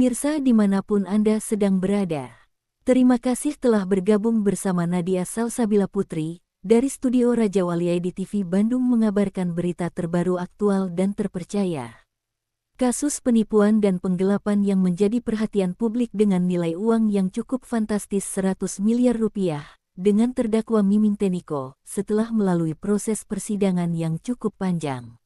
Pemirsa dimanapun Anda sedang berada, terima kasih telah bergabung bersama Nadia Salsabila Putri, dari Studio Raja Wali ID TV Bandung mengabarkan berita terbaru aktual dan terpercaya. Kasus penipuan dan penggelapan yang menjadi perhatian publik dengan nilai uang yang cukup fantastis 100 miliar rupiah, dengan terdakwa Miming Teniko, setelah melalui proses persidangan yang cukup panjang.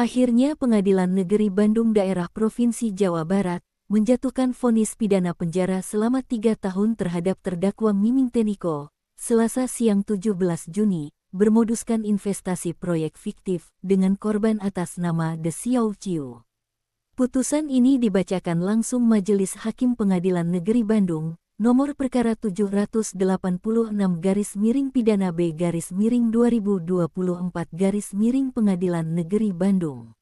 Akhirnya Pengadilan Negeri Bandung Daerah Provinsi Jawa Barat menjatuhkan vonis pidana penjara selama 3 tahun terhadap terdakwa Miming Teniko, Selasa siang 17 Juni, bermoduskan investasi proyek fiktif dengan korban atas nama The Xiao Chiu. Putusan ini dibacakan langsung Majelis Hakim Pengadilan Negeri Bandung, nomor perkara 786/Pidana B/2024 Pengadilan Negeri Bandung.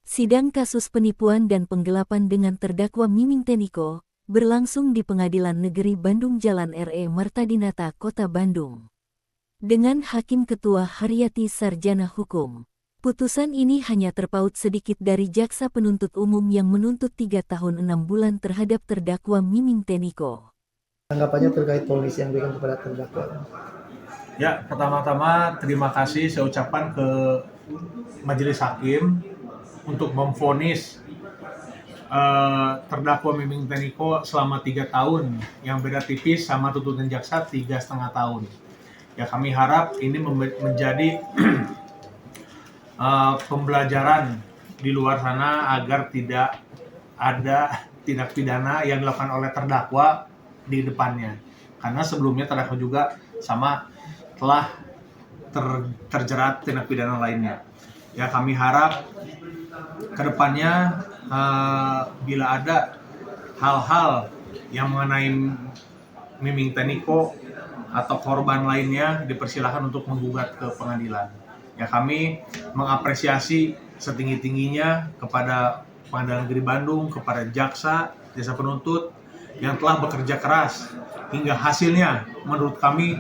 Sidang kasus penipuan dan penggelapan dengan terdakwa Miming Teniko berlangsung di Pengadilan Negeri Bandung Jalan R.E. Martadinata, Kota Bandung. Dengan Hakim Ketua Haryati Sarjana Hukum, putusan ini hanya terpaut sedikit dari Jaksa Penuntut Umum yang menuntut 3 tahun 6 bulan terhadap terdakwa Miming Teniko. Tanggapannya terkait vonis yang diberikan kepada terdakwa. Ya, pertama-tama terima kasih saya ucapkan ke Majelis Hakim untuk memvonis terdakwa Miming Teniko selama 3 tahun, yang beda tipis sama tuntutan jaksa 3,5 tahun. Ya, kami harap ini menjadi pembelajaran di luar sana agar tidak ada tindak pidana yang dilakukan oleh terdakwa di depannya. Karena sebelumnya terdakwa juga sama telah terjerat tindak pidana lainnya. Ya, kami harap kedepannya bila ada hal-hal yang mengenai Miming Teniko atau korban lainnya, dipersilakan untuk menggugat ke pengadilan. Ya, kami mengapresiasi setinggi-tingginya kepada Pengadilan Negeri Bandung, kepada jaksa penuntut yang telah bekerja keras hingga hasilnya menurut kami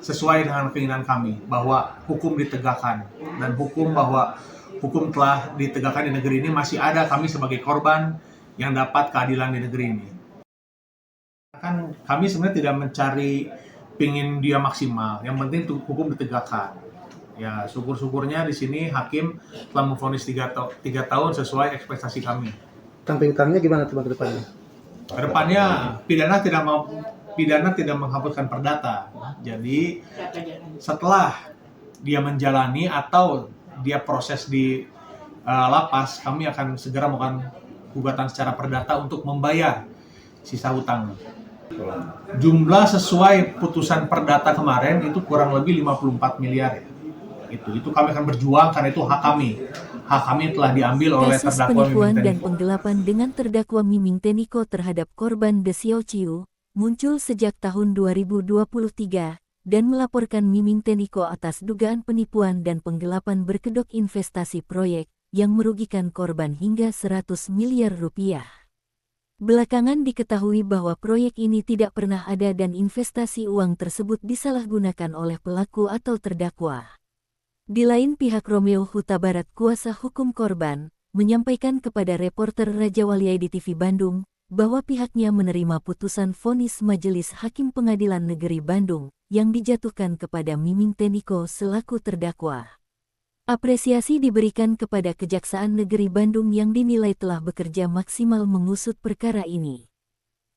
sesuai dengan keinginan kami bahwa hukum ditegakkan, dan hukum telah ditegakkan di negeri ini. Masih ada kami sebagai korban yang dapat keadilan di negeri ini. Kan kami sebenarnya tidak mencari pingin dia maksimal, yang penting hukum ditegakkan. Ya, syukur-syukurnya di sini hakim telah memvonis 3 tahun sesuai ekspektasi kami. Tuntutannya gimana teman kedepannya? Kedepannya pidana tidak menghapuskan perdata. Jadi setelah dia menjalani atau dia proses di lapas, kami akan segera melakukan gugatan secara perdata untuk membayar sisa hutang. Jumlah sesuai putusan perdata kemarin itu kurang lebih 54 miliar ya. Itu kami akan berjuang karena itu hak kami. Hak kami telah diambil oleh Kasus terdakwa penipuan Miming dan Teniko. penggelapan dengan terdakwa Miming Teniko terhadap korban The Xiao Chiu muncul sejak tahun 2023 dan melaporkan Miming Teniko atas dugaan penipuan dan penggelapan berkedok investasi proyek yang merugikan korban hingga 100 miliar rupiah. Belakangan diketahui bahwa proyek ini tidak pernah ada dan investasi uang tersebut disalahgunakan oleh pelaku atau terdakwa. Di lain pihak, Romeo Huta Barat, kuasa hukum korban, menyampaikan kepada reporter Raja Wali ID TV Bandung bahwa pihaknya menerima putusan vonis Majelis Hakim Pengadilan Negeri Bandung yang dijatuhkan kepada Miming Teniko selaku terdakwa. Apresiasi diberikan kepada Kejaksaan Negeri Bandung yang dinilai telah bekerja maksimal mengusut perkara ini.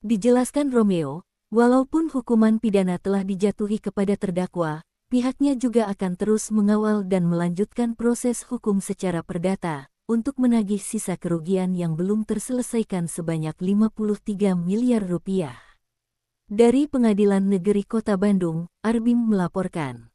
Dijelaskan Romeo, walaupun hukuman pidana telah dijatuhi kepada terdakwa, pihaknya juga akan terus mengawal dan melanjutkan proses hukum secara perdata untuk menagih sisa kerugian yang belum terselesaikan sebanyak 53 miliar rupiah. Dari Pengadilan Negeri Kota Bandung, Arbim melaporkan.